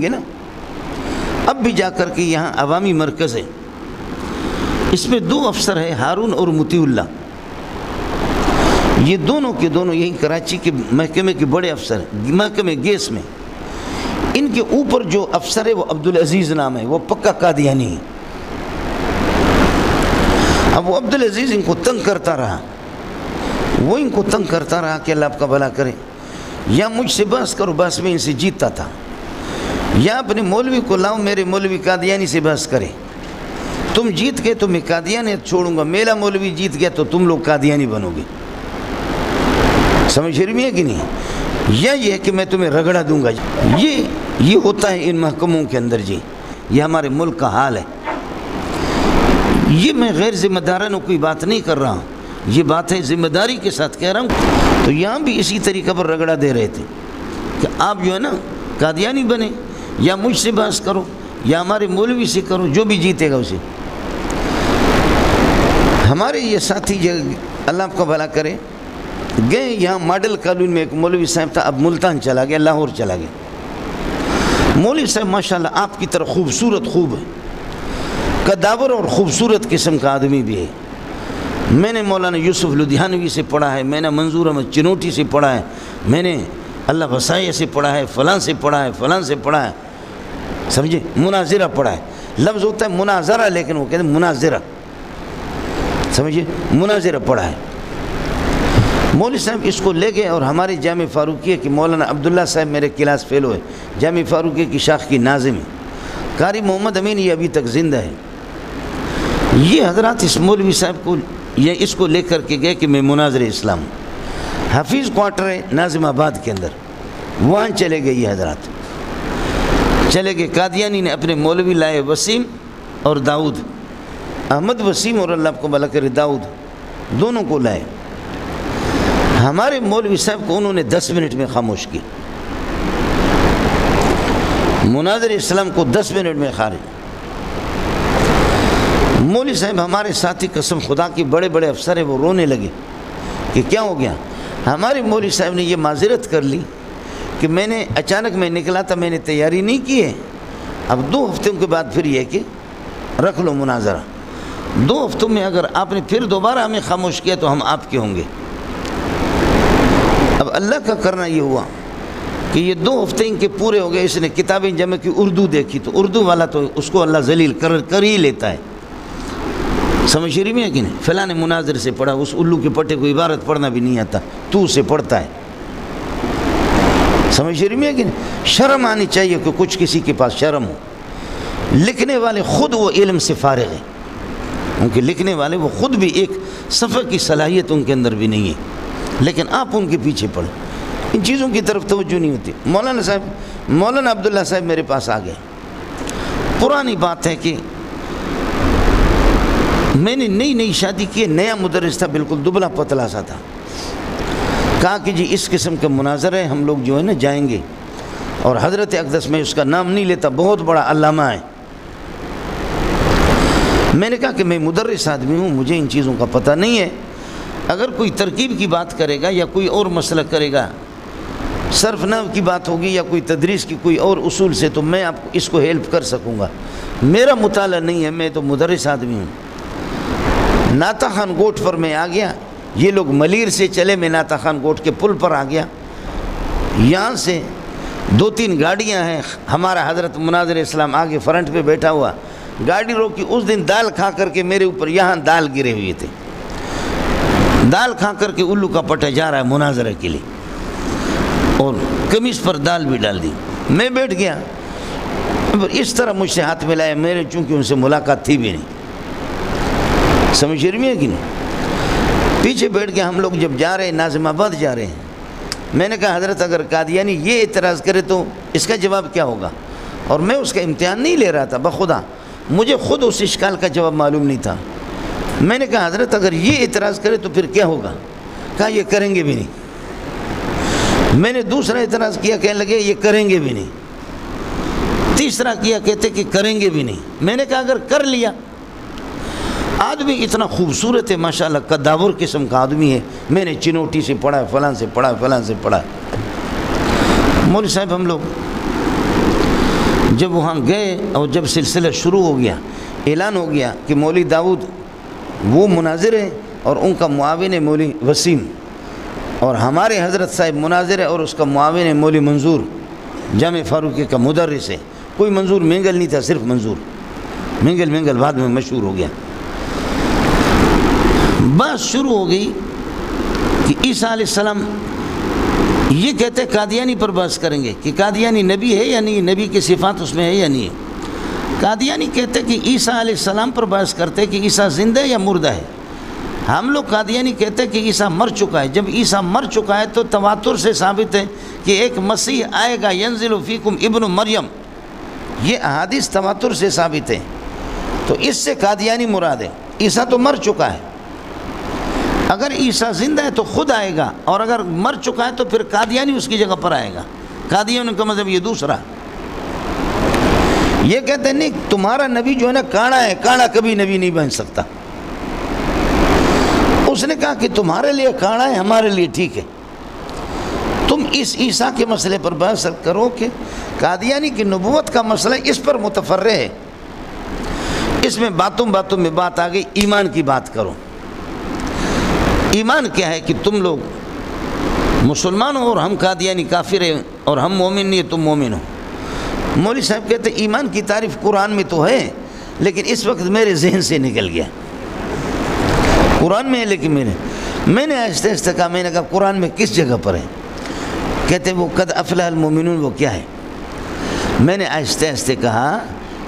گے نا. اب بھی جا کر کے یہاں عوامی مرکز ہے, اس میں 2 افسر ہیں, ہارون اور مطیع اللہ. یہ دونوں کے دونوں یہی کراچی کے محکمے کے بڑے افسر ہیں, محکمے گیس میں. ان کے اوپر جو افسر ہے وہ عبدالعزیز نام ہے, وہ پکا قادیانی ہے. اب وہ عبدالعزیز ان کو تنگ کرتا رہا, وہ ان کو تنگ کرتا رہا کہ اللہ آپ کا بھلا کرے. یا مجھ سے بحث کرو, بحث میں ان سے جیتتا تھا, یا اپنے مولوی کو لاؤ, میرے مولوی قادیانی سے بحث کرے. تم جیت گئے تو میں قادیانیت چھوڑوں گا, میرا مولوی جیت گیا تو تم لوگ قادیانی بنو گے. سمجھ رہی ہے کہ نہیں؟ یا یہ ہے کہ میں تمہیں رگڑا دوں گا. یہ ہوتا ہے ان محکموں کے اندر. جی یہ ہمارے ملک کا حال ہے. یہ میں غیر ذمہ دارانہ کوئی بات نہیں کر رہا ہوں, یہ بات ہے ذمہ داری کے ساتھ کہہ رہا ہوں. تو یہاں بھی اسی طریقہ پر رگڑا دے رہے تھے کہ آپ جو ہے نا قادیانی بنے, یا مجھ سے بحث کرو یا ہمارے مولوی سے کرو, جو بھی جیتے گا اسے. ہمارے یہ ساتھی جو اللہ آپ کا بھلا کرے گئے یہاں ماڈل کالونی میں, ایک مولوی صاحب تھا, اب ملتان چلا گیا, لاہور چلا گیا. مولوی صاحب ماشاءاللہ آپ کی طرح خوبصورت خوب ہے, قداور اور خوبصورت قسم کا آدمی بھی ہے. میں نے مولانا یوسف لدھیانوی سے پڑھا ہے, میں نے منظور احمد چنوٹی سے پڑھا ہے, میں نے اللہ وسائیہ سے پڑھا ہے, فلاں سے پڑھا ہے, فلاں سے پڑھا ہے. سمجھے, مناظرہ پڑھا ہے. لفظ ہوتا ہے مناظرہ, لیکن وہ کہتے ہیں مناظرہ. سمجھے, مناظرہ پڑھا ہے. مولوی صاحب اس کو لے گئے اور ہمارے جامع فاروقیہ کے مولانا عبداللہ صاحب میرے کلاس فیلو ہے, جامع فاروقیہ کی شاخ کی ناظم ہے, قاری محمد امین, یہ ابھی تک زندہ ہے. یہ حضرات اس مولوی صاحب کو اس کو لے کر کے گئے کہ میں مناظر اسلام ہوں. حفیظ کوارٹر ہے ناظم آباد کے اندر, وہاں چلے گئے. یہ حضرات چلے گئے. قادیانی نے اپنے مولوی لائے, وسیم اور داؤد, احمد وسیم اور اللہ کو بھلا کرے داؤد, دونوں کو لائے. ہمارے مولوی صاحب کو انہوں نے 10 منٹ میں خاموش کی. مناظر اسلام کو 10 منٹ میں خارج. مولوی صاحب ہمارے ساتھی قسم خدا کی بڑے بڑے افسر ہیں, وہ رونے لگے کہ کیا ہو گیا. ہمارے مولوی صاحب نے یہ معذرت کر لی کہ میں نے اچانک میں نکلا تھا, میں نے تیاری نہیں کی ہے. اب 2 ہفتوں کے بعد پھر یہ کہ رکھ لو مناظرہ. 2 ہفتوں میں اگر آپ نے پھر دوبارہ ہمیں خاموش کیا تو ہم آپ کے ہوں گے. اب اللہ کا کرنا یہ ہوا کہ یہ 2 ہفتے ان کے پورے ہو گئے. اس نے کتابیں جمع کی, اردو دیکھی, تو اردو والا تو اس کو اللہ ذلیل کر ہی لیتا ہے. سمجھ رہی ہے کہ نہیں؟ فلاں مناظر سے پڑھا, اس الو کے پٹے کو عبارت پڑھنا بھی نہیں آتا, تو سے پڑھتا ہے. سمجھ رہی ہے کہ نہیں؟ شرم آنی چاہیے کہ کچھ کسی کے پاس شرم ہو. لکھنے والے خود وہ علم سے فارغ ہیں, ان کے لکھنے والے وہ خود بھی ایک صفحے کی صلاحیت ان کے اندر بھی نہیں ہے, لیکن آپ ان کے پیچھے پڑھیں. ان چیزوں کی طرف توجہ نہیں ہوتی. مولانا عبداللہ صاحب میرے پاس آ گئے. پرانی بات ہے کہ میں نے نئی شادی کی, نیا مدرس تھا, بالکل دبلا پتلا سا تھا. کہا کہ جی اس قسم کا مناظرہ ہے, ہم لوگ جو ہے نا جائیں گے. اور حضرت اقدس, میں اس کا نام نہیں لیتا, بہت بڑا علامہ ہے. میں نے کہا کہ میں مدرس آدمی ہوں, مجھے ان چیزوں کا پتہ نہیں ہے. اگر کوئی ترکیب کی بات کرے گا یا کوئی اور مسئلہ کرے گا, صرف نحو کی بات ہوگی یا کوئی تدریس کی کوئی اور اصول سے, تو میں آپ کو اس کو ہیلپ کر سکوں گا. میرا مطالعہ نہیں ہے, میں تو مدرس آدمی ہوں. ناتا خان گوٹ پر میں آ گیا. یہ لوگ ملیر سے چلے, میں ناتا خان گوٹ کے پل پر آ گیا. یہاں سے 2-3 گاڑیاں ہیں. ہمارا حضرت مناظر اسلام آگے فرنٹ پہ بیٹھا ہوا, گاڑی روکی. اس دن دال کھا کر کے میرے اوپر یہاں دال گرے ہوئے تھے. دال کھا کر کے الو کا پٹا جا رہا ہے مناظرہ کے لیے, اور قمیص پر دال بھی ڈال دی. میں بیٹھ گیا. اس طرح مجھ سے ہاتھ ملایا, میرے چونکہ ان سے ملاقات تھی بھی نہیں. سمجھ رہی ہے کہ نہیں؟ پیچھے بیٹھ کے ہم لوگ جب جا رہے ہیں, ناظم آباد جا رہے ہیں, میں نے کہا حضرت اگر قادیانی یہ اعتراض کرے تو اس کا جواب کیا ہوگا. اور میں اس کا امتحان نہیں لے رہا تھا, بخدا مجھے خود اس اشکال کا جواب معلوم نہیں تھا. میں نے کہا حضرت اگر یہ اعتراض کرے تو پھر کیا ہوگا. کہا یہ کریں گے بھی نہیں. میں نے دوسرا اعتراض کیا, کہنے لگے یہ کریں گے بھی نہیں. تیسرا کیا, کہتے کہ کریں گے بھی نہیں. میں نے کہا اگر کر لیا, آدمی اتنا خوبصورت ہے ماشاءاللہ, قداور قسم کا آدمی ہے. میں نے چنوٹی سے پڑھا ہے, فلاں سے پڑھا ہے, فلاں سے پڑھا ہے. مولوی صاحب ہم لوگ جب وہاں گئے اور جب سلسلہ شروع ہو گیا، اعلان ہو گیا کہ مولوی داؤد وہ مناظر ہے اور ان کا معاون ہے مولوی وسیم، اور ہمارے حضرت صاحب مناظر ہے اور اس کا معاون ہے مولوی منظور جامع فاروقی کا مدرس ہے۔ کوئی منظور مینگل نہیں تھا، صرف منظور مینگل بعد میں مشہور ہو گیا۔ بات شروع ہو گئی کہ عیسیٰ علیہ السلام یہ کہتے ہیں قادیانی پر بحث کریں گے کہ قادیانی نبی ہے یا نہیں، نبی کی صفات اس میں ہے یا نہیں ہے۔ قادیانی کہتے کہ عیسیٰ علیہ السلام پر بحث کرتے کہ عیسیٰ زندہ ہے یا مردہ ہے۔ ہم لوگ قادیانی کہتے کہ عیسیٰ مر چکا ہے۔ جب عیسیٰ مر چکا ہے تو تواتر سے ثابت ہے کہ ایک مسیح آئے گا، ینزل فیکم ابن مریم، یہ احادیث تواتر سے ثابت ہے۔ تو اس سے قادیانی مراد ہے، عیسیٰ تو مر چکا ہے۔ اگر عیسیٰ زندہ ہے تو خود آئے گا، اور اگر مر چکا ہے تو پھر قادیانی اس کی جگہ پر آئے گا۔ قادیانی کا مذہب یہ دوسرا۔ یہ کہتے ہیں نہیں، تمہارا نبی جو ہے نا کاڑا ہے، کاڑا کبھی نبی نہیں بن سکتا۔ اس نے کہا کہ تمہارے لیے کاڑا ہے، ہمارے لیے ٹھیک ہے۔ تم اس عیسیٰ کے مسئلے پر بحث کرو کہ قادیانی کی نبوت کا مسئلہ اس پر متفرع ہے۔ اس میں باتوں میں بات آ گئی، ایمان کی بات کرو۔ ایمان کیا ہے کہ تم لوگ مسلمان ہو اور ہم قادیانی کافر ہیں، اور ہم مومن نہیں، تم مومن ہو۔ مولوی صاحب کہتے ہیں ایمان کی تعریف قرآن میں تو ہے، لیکن اس وقت میرے ذہن سے نکل گیا۔ قرآن میں ہے لیکن میں نے آہستہ کہا، میں نے کہا قرآن میں کس جگہ پر ہے؟ کہتے ہیں وہ قد افلح المومنون، وہ کیا ہے؟ میں نے آہستہ کہا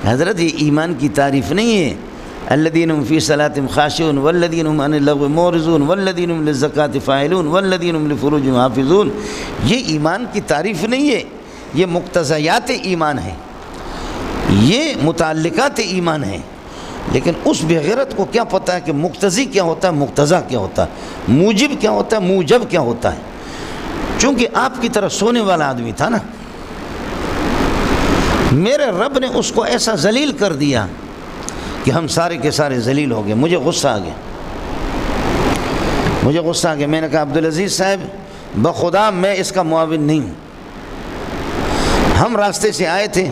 حضرت یہ ایمان کی تعریف نہیں ہے۔ الذین هم فی صلاتہم خاشعون والذین هم عن اللغو معرضون والذین هم للزکاۃ فاعلون والذین هم لفروجہم حافظون، یہ ایمان کی تعریف نہیں ہے، یہ مقتضیات ایمان ہے، یہ متعلقات ایمان ہے۔ لیکن اس بغیرت کو کیا پتہ ہے کہ مقتضی کیا ہوتا ہے، مقتضا کیا ہوتا ہے، موجب کیا ہوتا ہے، موجب کیا ہوتا ہے۔ چونکہ آپ کی طرح سونے والا آدمی تھا نا، میرے رب نے اس کو ایسا ذلیل کر دیا کہ ہم سارے کے سارے ذلیل ہو گئے۔ مجھے غصہ آ گیا، میں نے کہا عبدالعزیز صاحب بخدا میں اس کا معاون نہیں ہوں۔ ہم راستے سے آئے تھے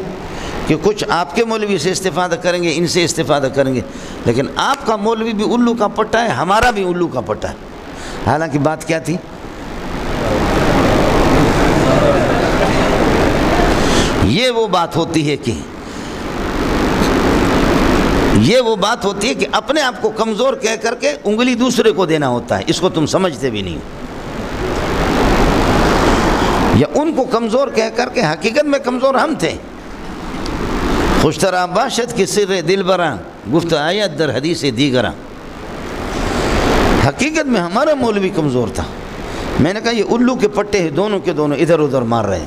کہ کچھ آپ کے مولوی سے استفادہ کریں گے، ان سے استفادہ کریں گے، لیکن آپ کا مولوی بھی الو کا پٹا ہے، ہمارا بھی الو کا پٹا ہے۔ حالانکہ بات کیا تھی؟ یہ وہ بات ہوتی ہے کہ اپنے آپ کو کمزور کہہ کر کے انگلی دوسرے کو دینا ہوتا ہے۔ اس کو تم سمجھتے بھی نہیں، یا ان کو کمزور کہہ کر کے حقیقت میں کمزور ہم تھے۔ خوشتر باشد کی سر دل براں گفت آیت در حدیث دیگراں، حقیقت میں ہمارا مولوی کمزور تھا۔ میں نے کہا یہ الو کے پٹے ہیں، دونوں کے دونوں ادھر ادھر مار رہے ہیں،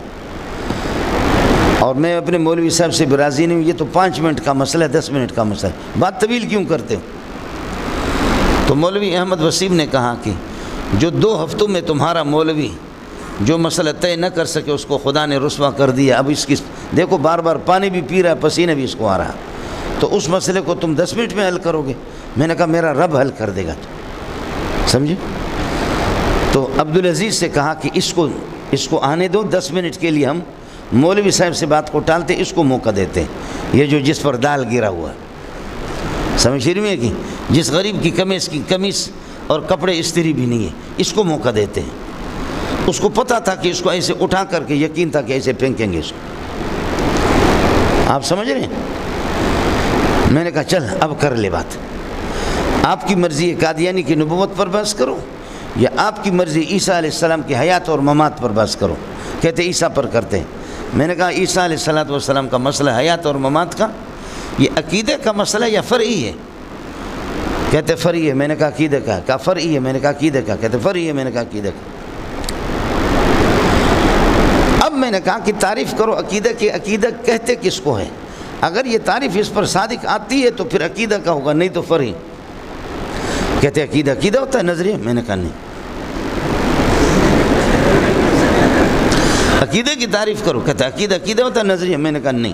اور میں اپنے مولوی صاحب سے راضی نہیں ہوں۔ یہ تو 5 منٹ کا مسئلہ ہے، 10 منٹ کا مسئلہ ہے، بات طویل کیوں کرتے ہو؟ تو مولوی احمد وسیم نے کہا کہ جو 2 ہفتوں میں تمہارا مولوی جو مسئلہ طے نہ کر سکے اس کو خدا نے رسوا کر دیا۔ اب اس کی دیکھو بار بار پانی بھی پی رہا ہے، پسینے بھی اس کو آ رہا، تو اس مسئلے کو تم 10 منٹ میں حل کرو گے؟ میں نے کہا میرا رب حل کر دے گا، تو سمجھے؟ تو عبدالعزیز سے کہا کہ اس کو آنے دو، 10 منٹ کے لیے ہم مولوی صاحب سے بات کو ٹالتے، اس کو موقع دیتے ہیں۔ یہ جو جس پر دال گرا ہوا ہے، سمجھ رہی میں کہ جس غریب کی قمیص اور کپڑے استری بھی نہیں ہے، اس کو موقع دیتے ہیں۔ اس کو پتہ تھا کہ اس کو ایسے اٹھا کر کے یقین تھا کہ ایسے پھینکیں گے اس کو۔ آپ سمجھ رہے ہیں؟ میں نے کہا چل اب کر لے بات، آپ کی مرضی ہے قادیانی کی نبوت پر بحث کرو، یا آپ کی مرضی عیسیٰ علیہ السلام کی حیات اور ممات پر بحث کرو؟ کہتے عیسیٰ پر کرتے ہیں۔ میں نے کہا عیسیٰ علیہ السلام کا مسئلہ حیات اور ممات کا یہ عقیدے کا مسئلہ یا فرعی ہے؟ کہتے فرعی ہے۔ میں نے کہا عقیدے کا، کہا فرعی ہے۔ میں نے کہا عقیدے کا، کہتے فرعی ہے۔ میں نے کہا عقیدے کا۔ اب میں نے کہا کہ تعریف کرو عقیدہ کی، عقیدہ کہتے کس کو ہے؟ اگر یہ تعریف اس پر صادق آتی ہے تو پھر عقیدہ کا ہوگا، نہیں تو فرعی۔ کہتے عقیدہ ہوتا ہے نظریہ؟ میں نے کہا نہیں، عقیدے کی تعریف کرو۔ کہتا ہے عقیدہ ہوتا ہے نظریہ؟ میں نے کہا نہیں،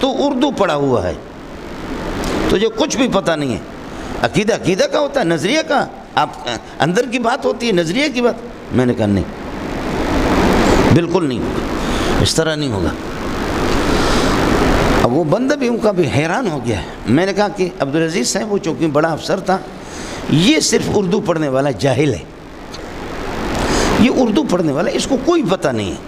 تو اردو پڑھا ہوا ہے، تجھے کچھ بھی پتہ نہیں ہے۔ عقیدہ کا ہوتا ہے، نظریہ کا آپ اندر کی بات ہوتی ہے، نظریہ کی بات؟ میں نے کہا نہیں، بالکل نہیں ہوگا، اس طرح نہیں ہوگا۔ وہ بندہ بھی ان کا بھی حیران ہو گیا ہے۔ میں نے کہا کہ عبدالعزیز صاحب وہ چونکہ بڑا افسر تھا، یہ صرف اردو پڑھنے والا جاہل ہے، یہ اردو پڑھنے والا اس کو کوئی پتہ نہیں ہے۔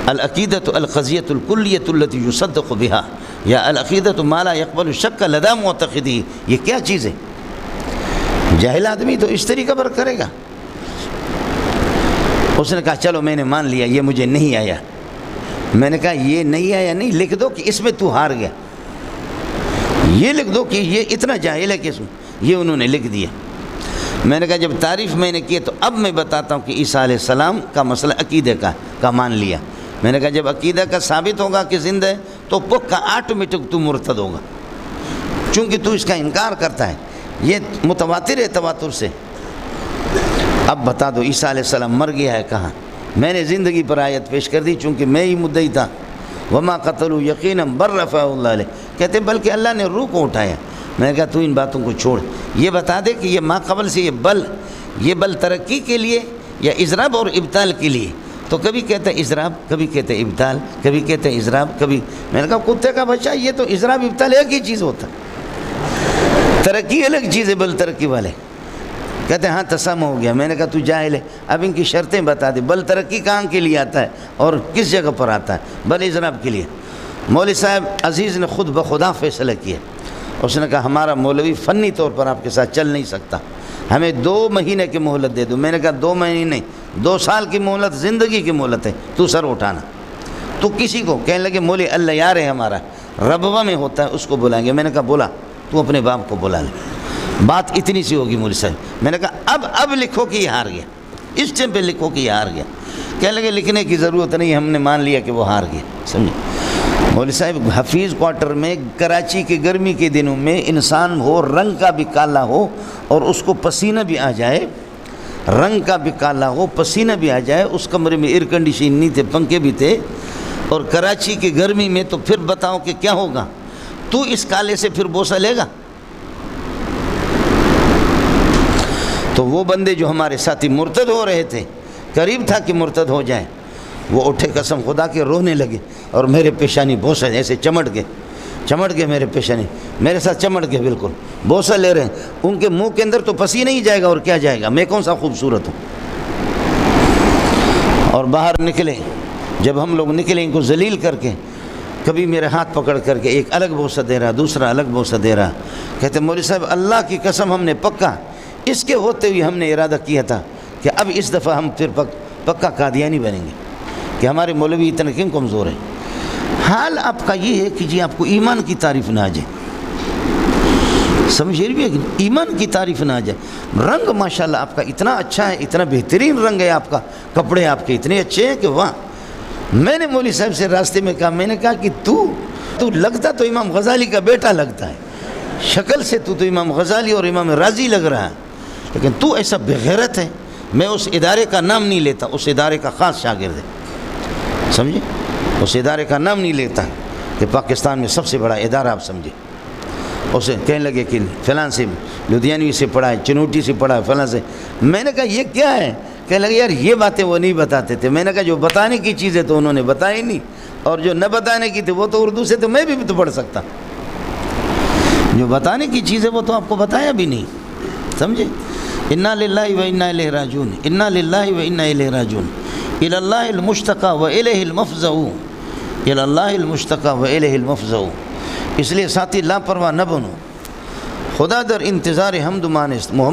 العقیدۃ القضیۃ الکلیۃ التی یصدق بہا یا العقیدۃ ما لا یقبل الشک لدی معتقدی، یہ کیا چیز ہے؟ جاہل آدمی تو اس طریقہ پر کرے گا۔ اس نے کہا چلو میں نے مان لیا، یہ مجھے نہیں آیا۔ میں نے کہا یہ نہیں آیا نہیں، لکھ دو کہ اس میں تو ہار گیا، یہ لکھ دو کہ یہ اتنا جاہل ہے کہ اس میں، یہ انہوں نے لکھ دیا۔ میں نے کہا جب تعریف میں نے کی تو اب میں بتاتا ہوں کہ عیسیٰ علیہ السلام کا مسئلہ عقیدے کا مان لیا۔ میں نے کہا جب عقیدہ کا ثابت ہوگا کہ زندہ ہے تو پکا آٹومیٹک تو مرتد ہوگا، چونکہ تو اس کا انکار کرتا ہے، یہ متواتر ہے تواتر سے۔ اب بتا دو عیسیٰ علیہ السلام مر گیا ہے کہاں؟ میں نے زندگی پر آیت پیش کر دی چونکہ میں ہی مدعی تھا۔ وما قتلوا یقینا بل رفعہ اللہ علیہ، کہتے بلکہ اللہ نے روح کو اٹھایا۔ میں نے کہا تو ان باتوں کو چھوڑ، یہ بتا دے کہ یہ ما قبل سے یہ بل ترقی کے لیے یا اضراب اور ابطال کے لیے؟ تو کبھی کہتے ہیں اضراب، کبھی کہتے ہیں ابطال، کبھی کہتے ہیں اضراب، کبھی۔ میں نے کہا کتے کا بچہ، یہ تو اضراب ابطال ایک ہی چیز ہوتا ہے، ترقی الگ چیز ہے، بل ترقی والے کہتے ہیں ہاں تسم ہو گیا۔ میں نے کہا تو جاہل ہے، اب ان کی شرطیں بتا دے، بل ترقی کہاں کے لیے آتا ہے اور کس جگہ پر آتا ہے؟ بل اضراب کے لیے۔ مولوی صاحب عزیز نے خود بخدا فیصلہ کیا، اس نے کہا ہمارا مولوی فنی طور پر آپ کے ساتھ چل نہیں سکتا، ہمیں 2 مہینے کی مہلت دے دو۔ میں نے کہا 2 مہینے نہیں، 2 سال کی مہلت، زندگی کی مہلت ہے، تو سر اٹھانا۔ تو کسی کو کہنے لگے مولوی اللہ یار ہے ہمارا، ربوہ میں ہوتا ہے، اس کو بلائیں گے۔ میں نے کہا بولا، تو اپنے باپ کو بلا لے، بات اتنی سی ہوگی مولوی صاحب۔ میں نے کہا اب لکھو کہ یہ ہار گیا، اس ٹائم پہ لکھو کہ یہ ہار گیا۔ کہنے لگے لکھنے کی ضرورت نہیں، ہم نے مان لیا کہ وہ ہار گیا۔ سمجھے؟ مولوی صاحب حفیظ کوارٹر میں کراچی کی گرمی کے دنوں میں انسان ہو، رنگ کا بھی کالا ہو اور اس کو پسینہ بھی آ جائے، رنگ کا بھی کالا ہو، پسینہ بھی آ جائے، اس کمرے میں ایئر کنڈیشن نہیں تھے، پنکھے بھی تھے، اور کراچی کی گرمی میں، تو پھر بتاؤ کہ کیا ہوگا؟ تو اس کالے سے پھر بوسہ لے گا؟ تو وہ بندے جو ہمارے ساتھی مرتد ہو رہے تھے، قریب تھا کہ مرتد ہو جائیں، وہ اٹھے قسم خدا کے رونے لگے اور میرے پیشانی بوسہ ایسے چمٹ گئے میرے پیشانی، میرے ساتھ چمٹ گئے، بالکل بوسہ لے رہے ہیں۔ ان کے منہ کے اندر تو پسینہ نہیں جائے گا اور کیا جائے گا، میں کون سا خوبصورت ہوں۔ اور باہر نکلے، جب ہم لوگ نکلے ان کو ذلیل کر کے، کبھی میرے ہاتھ پکڑ کر کے ایک الگ بوسہ دے رہا، دوسرا الگ بوسہ دے رہا، کہتے مولوی صاحب اللہ کی قسم ہم نے پکا اس کے ہوتے ہوئے ہم نے ارادہ کیا تھا کہ اب اس دفعہ ہم پھر پکا قادیانی بنیں گے، کہ ہمارے مولوی اتنے کیوں کمزور ہیں۔ حال آپ کا یہ ہے کہ جی آپ کو ایمان کی تعریف نہ آ جائے، سمجھے بھی ہے کہ ایمان کی تعریف نہ آ جائے۔ رنگ ماشاءاللہ آپ کا اتنا اچھا ہے، اتنا بہترین رنگ ہے آپ کا، کپڑے آپ کے اتنے اچھے ہیں کہ واہ۔ میں نے مولوی صاحب سے راستے میں کہا، میں نے کہا کہ تو لگتا تو امام غزالی کا بیٹا لگتا ہے، شکل سے تو امام غزالی اور امام رازی لگ رہا ہے، لیکن تو ایسا بغیرت ہے۔ میں اس ادارے کا نام نہیں لیتا، اس ادارے کا خاص شاگرد ہے، سمجھے؟ اس ادارے کا نام نہیں لیتا کہ پاکستان میں سب سے بڑا ادارہ آپ سمجھے۔ اسے کہنے لگے کہ فلاں سے لدھیانوی سے پڑھا ہے، چنوٹی سے پڑھا ہے، فلاں سے۔ میں نے کہا یہ کیا ہے؟ کہنے لگے یار یہ باتیں وہ نہیں بتاتے تھے۔ میں نے کہا جو بتانے کی چیزیں تو انہوں نے بتائی نہیں، اور جو نہ بتانے کی تھی وہ تو اردو سے تو میں بھی تو پڑھ سکتا، جو بتانے کی چیزیں وہ تو آپ کو بتایا بھی نہیں، سمجھے؟ انا للہ و انا الیہ راجعون، انا للہ و انا الیہ راجعون، الی اللہ المشتقى و الیہ المفزع، الی اللہ المشتقى و الیہ المفزع۔ اس لیے ساتھی لاپرواہ نہ بنو، خدا در انتظار حمد مانست محمد